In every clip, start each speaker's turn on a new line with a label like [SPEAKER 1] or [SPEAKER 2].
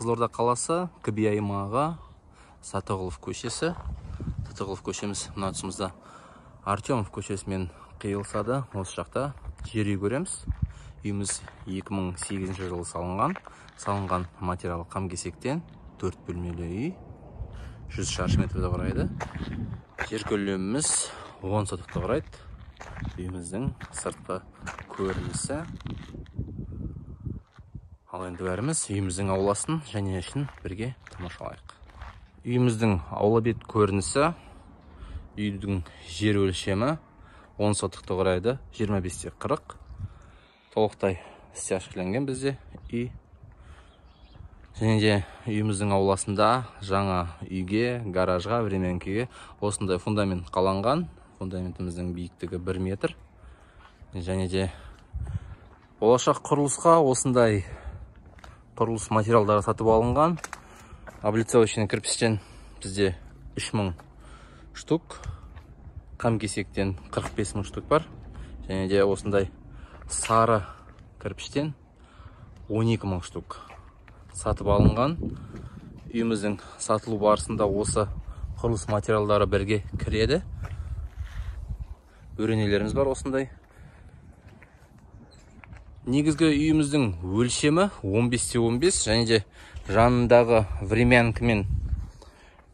[SPEAKER 1] Қызылорда қаласы, КБ аймағы, Сатоғылов көшесі. Сатоғылов көшеміз мына тұсымызда Артемов көшесімен қиылысады. Осы жақта жер үй көреміз. Үйіміз 2008 жылы салынған материал қам-кесектен 4 бөлмелі үй, 100 шаршы метрді құрайды. Жер көлеміміз 10 сотықты құрайды. Үйіміздің сыртқы көрінісі. Ал енді бәріміз үйіміздің ауласын және ішін бірге тамашалайық. Үйіміздің аула бет көрінісі, үйдің жер өлшемі 10 сотықты құрайды, 25-40. Толықтай стяжкіленген бізде үй. Және де үйіміздің ауласында жаңа үйге, гаражға, времянкеге осындай фундамент қаланған. Фундаментіміздің биіктігі 1 метр. Және де болашақ құрылысқа осындай құрылыс материалдары сатып алынған. Облицовочный кірпіштен бізде 3000 штук, қам-кесектен 45 000 штук бар. Және де осындай сары кірпіштен 12 000 штук сатып алынған. Үйіміздің сатылу барысында осы құрылыс материалдары бірге кіреді. Өренелеріміз бар осындай. Негізгі үйіміздің өлшемі 15-15, және де жанындағы времянка мен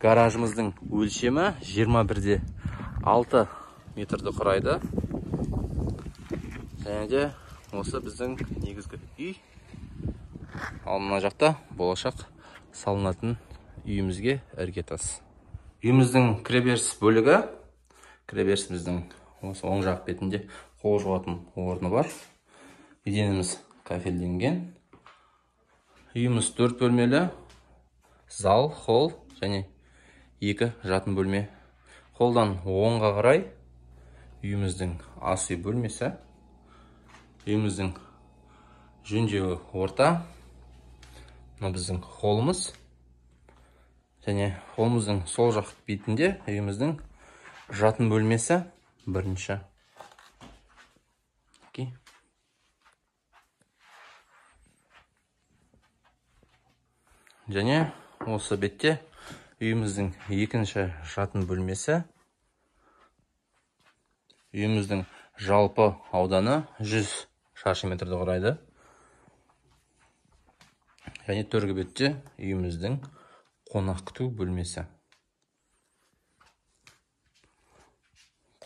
[SPEAKER 1] гаражымыздың өлшемі 21-6 метрді құрайды. Және де осы біздің негізгі үй. Ал мына жақта болашақ салынатын үйімізге іргетас. Үйіміздің кіреберіс бөлігі. Кіреберісіміздің осы оң жақ бетінде қол жуатын орны бар. Еденіміз кафелденген. Үйіміз 4 бөлмелі, зал, холл және 2 жатын бөлме. Холлдан оңға қарай үйіміздің ас үй бөлмесі. Үйіміздің жөндеуі орта. Мына біздің холлымыз. Және холлымыздың сол жақ бетінде үйіміздің жатын бөлмесі бірінші. Және осы бетте үйіміздің екінші жатын бөлмесі. Үйіміздің жалпы ауданы 100 шаршы метрді құрайды. Және төргі бетте үйіміздің қонақ күту бөлмесі.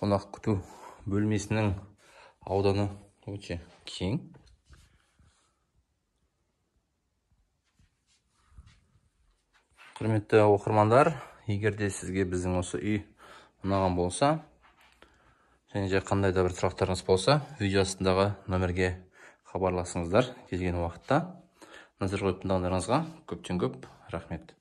[SPEAKER 1] Қонақ күту бөлмесінің ауданы өте кең. Құрметті оқырмандар, егер де сізге біздің осы үй ұнаған болса, және де қандай да бір сұрақтарыңыз болса, видео астындағы нөмірге хабарласыңыздар келген уақытта. Назар қойып тыңдағандарыңызға көптен көп рахмет.